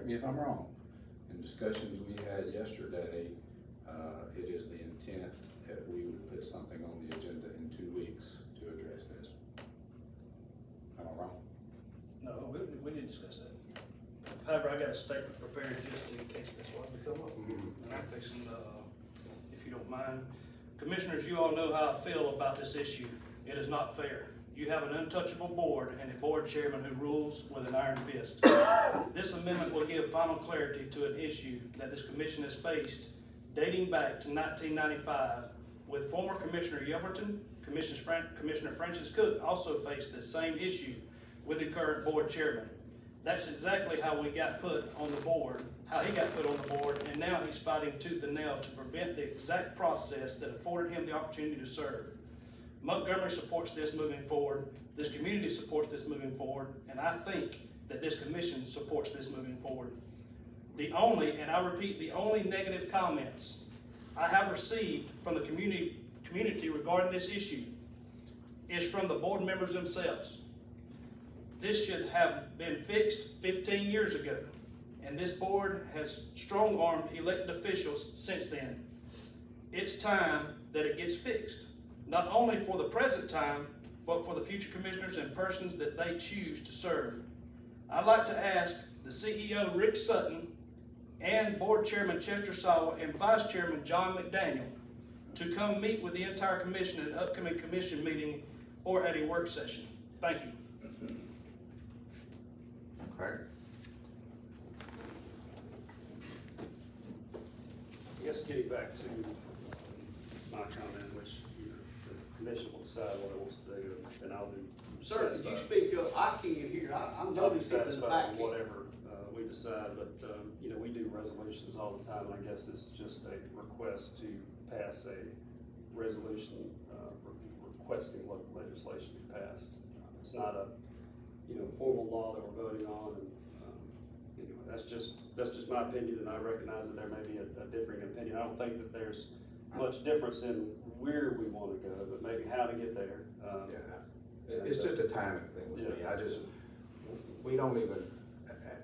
me if I'm wrong, in discussions we had yesterday, it is the intent that we would put something on the agenda in 2 weeks to address this. Am I wrong? No, we didn't discuss that. However, I got a statement prepared just in case this was to come up. And I'm fixing, if you don't mind. Commissioners, you all know how I feel about this issue. It is not fair. You have an untouchable board and a board chairman who rules with an iron fist. This amendment will give final clarity to an issue that this commission has faced dating back to 1995 with former Commissioner Yelverton. Commissioner Francis Cook also faced the same issue with the current board chairman. That's exactly how we got put on the board, how he got put on the board, and now he's fighting tooth and nail to prevent the exact process that afforded him the opportunity to serve. Montgomery supports this moving forward, this community supports this moving forward, and I think that this commission supports this moving forward. The only, and I repeat, the only negative comments I have received from the community regarding this issue is from the board members themselves. This should have been fixed 15 years ago, and this board has strong-armed elected officials since then. It's time that it gets fixed, not only for the present time, but for the future commissioners and persons that they choose to serve. I'd like to ask the CEO, Rick Sutton, and Board Chairman Chester Sawa and Vice Chairman John McDaniel to come meet with the entire commission at an upcoming commission meeting or at a work session. Thank you. Okay. I guess getting back to my comment, which the commission will decide what it wants to do, and I'll be Sir, could you satisfied. speak up? I can't hear. I'm I'll be noticing in the satisfied back. with whatever we decide, but, you know, we do resolutions all the time, and I guess this is just a request to pass a resolution requesting what legislation be passed. It's not a, you know, formal law that we're voting on, and, anyway, that's just my opinion, and I recognize that there may be a differing opinion. I don't think that there's much difference in where we wanna go, but maybe how to get there. Yeah, it's just a timing thing with me. We don't even,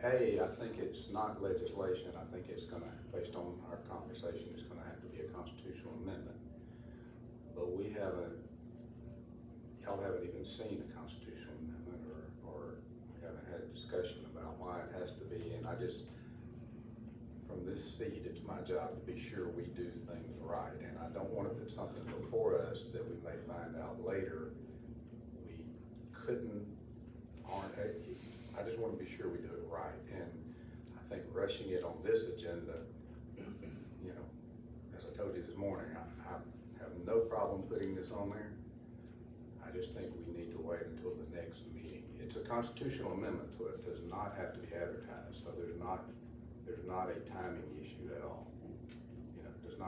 I think it's not legislation. I think it's gonna, based on our conversation, it's gonna have to be a constitutional amendment. But y'all haven't even seen a constitutional amendment, or we haven't had a discussion about why it has to be. And from this seat, it's my job to be sure we do things right. And I don't wanna put something before us that we may find out later we couldn't, I just wanna be sure we do it right. And I think rushing it on this agenda, you know, as I told you this morning, I have no problem putting this on there. I just think we need to wait until the next meeting. It's a constitutional amendment to it. It does not have to be advertised, so there's not a timing issue at all. You know, it doesn't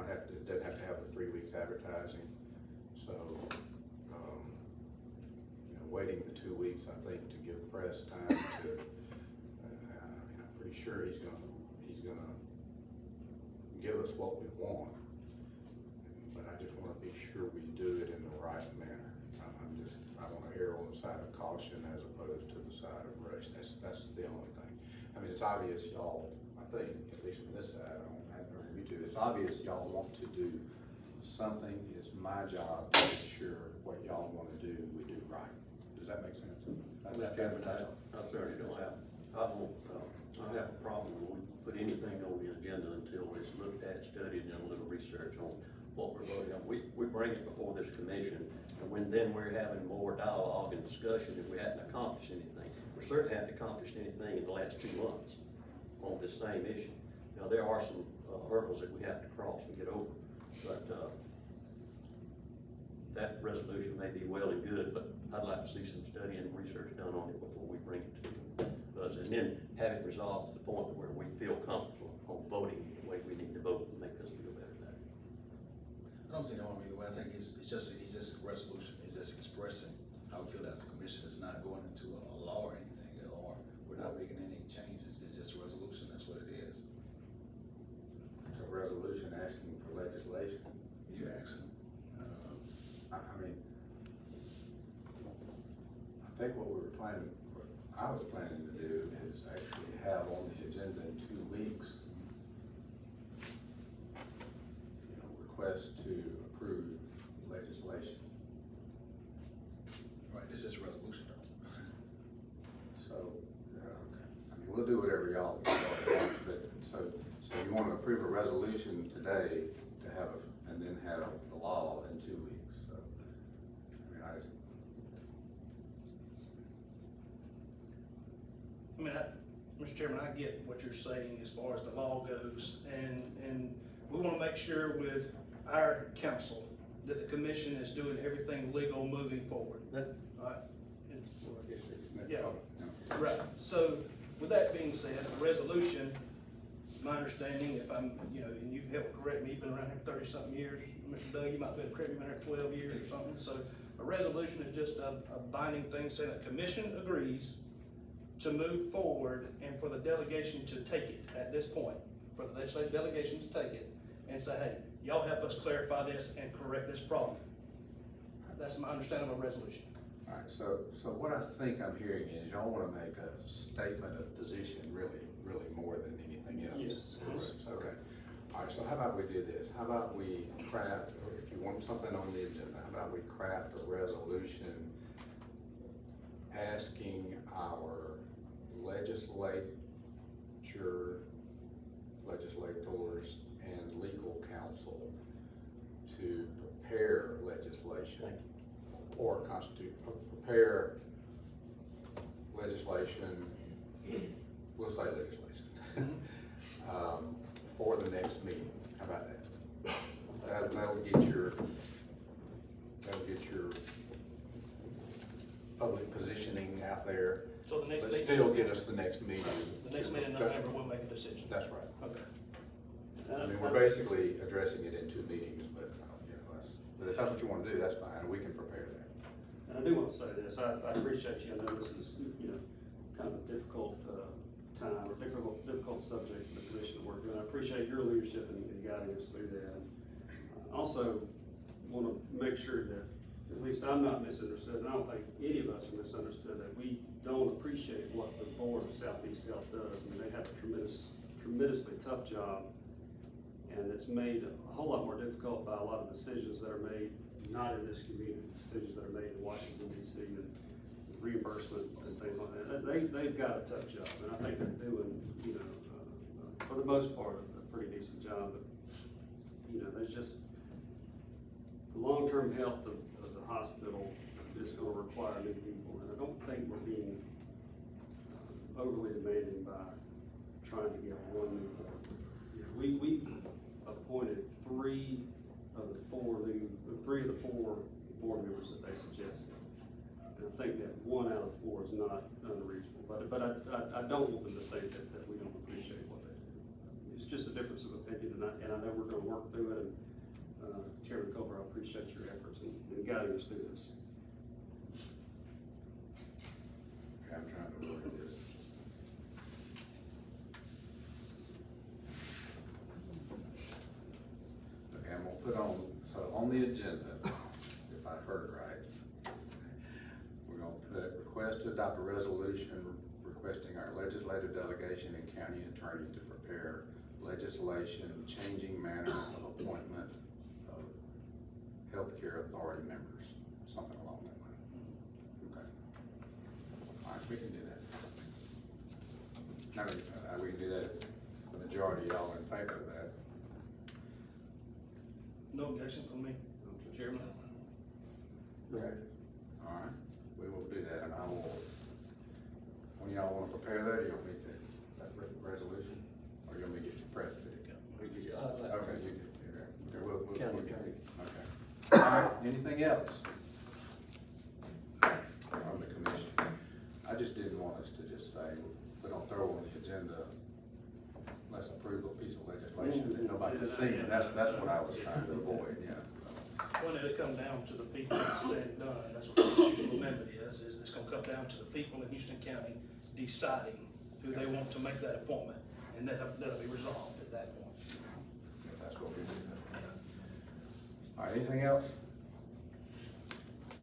have to have the 3 weeks advertising. So, you know, waiting the 2 weeks, I think, to give press time to, I'm pretty sure he's gonna give us what we want. But I just wanna be sure we do it in the right manner. I wanna err on the side of caution as opposed to the side of rush. That's the only thing. I mean, it's obvious y'all, I think, at least from this side, I don't have to you two, it's obvious y'all want to do something. It's my job to make sure what y'all wanna do, we do right. Does that make sense? Mr. Chairman, I certainly don't have, I have a problem when we put anything on the agenda until it's looked at, studied, and done a little research on what we're voting on. We bring it before this commission, and then we're having more dialogue and discussion, and we haven't accomplished anything. We certainly haven't accomplished anything in the last 2 months on this same issue. Now, there are some hurdles that we have to cross and get over, but that resolution may be well and good, but I'd like to see some study and research done on it before we bring it to us, and then have it resolved to the point where we feel comfortable on voting the way we need to vote and make us feel better about it. I don't see no harm either way. I think it's just a resolution. It's just expressing how we feel as a commission. It's not going into a law or anything, or we're not making any changes. It's just a resolution. That's what it is. It's a resolution asking for legislation. You asking? I mean, I think what I was planning to do is actually have on the agenda agenda in 2 weeks. Request to approve legislation. Right, this is a resolution though. So, I mean, we'll do whatever y'all want, but, so you want to approve a resolution today to have, and then have the law in 2 weeks, so, I mean, Mr. Chairman, I get what you're saying as far as the law goes, and we wanna make sure with our council that the commission is doing everything legal moving forward. That- Alright, well, I guess it's. Yeah. right, so with that being said, a resolution, my understanding, if I'm, you know, and you can help correct me, you've been around here 30-something years, Mr. Doug, you might be able to correct me, you've been here 12 years or something, so a resolution is just a binding thing saying the commission agrees to move forward and for the delegation to take it at this point, for the legislative delegation to take it and say, hey, y'all help us clarify this and correct this problem. That's my understanding of a resolution. All right, so what I think I'm hearing is y'all wanna make a statement of position really more than anything else. Yes. Correct, okay. All right, so how about we do this? How about we craft, or if you want something on the agenda, how about we craft a resolution asking our legislators and legal counsel to prepare legislation or prepare legislation, we'll say legislation, for the next meeting. How about that? That'll get your public positioning out there, So the next but meeting. still get us the next meeting. The next meeting in November, we'll make a decision. That's right. Okay. I mean, we're basically addressing it in 2 meetings, but, but if that's what you wanna do, that's fine, and we can prepare that. And I do want to say this, I appreciate you, I know this is, you know, kind of a difficult, time, or difficult subject for the commission to work through, and I appreciate your leadership in guiding us through that. And I also want to make sure that, at least I'm not misunderstood, and I don't think any of us are misunderstood, that we don't appreciate what the board of Southeast Health does. I mean, they have a tremendously tough job, and it's made a whole lot more difficult by a lot of decisions that are made not in this community, decisions that are made in Washington DC, and reimbursement and things like that. They've got a tough job, and I think they're doing, you know, for the most part, a pretty decent job. But, you know, there's just, the long-term health of the hospital is gonna require new people, and I don't think we're being overly demanding by trying to get one new board. You know, we appointed three of the four board members that they suggested. And I think that 1 out of 4 is not unreasonable, but I don't want them to think that we don't appreciate what they do. It's just a difference of opinion, and I know we're gonna work through it, and Chairman Culver, I appreciate your efforts in guiding us through this. Okay, I'm trying to look at this. Okay, I'm gonna put on, so on the agenda, if I heard it right, we're gonna put request to adopt a resolution requesting our legislative delegation and county attorney to prepare legislation changing manner of appointment of healthcare authority members, something along that line. Okay. All right, we can do that. Now, we can do that if the majority of y'all are in favor of that. No objection from me, Chairman. Okay. All right, we will do that, and I will, when y'all wanna prepare that, you want me to, that resolution, or you want me to get press to it? Okay, you do, okay, we'll County get attorney. it. Okay. All right, anything else from the commission? I just didn't want us to just say, we don't throw on the agenda, let's approve a piece of legislation that nobody can see, and that's what I was trying to avoid, yeah. When it'll come down to the people that said and done, that's what the constitutional amendment is it's gonna come down to the people in Houston County deciding who they want to make that appointment, and that'll be resolved at that point. If that's what we do. All right, anything else?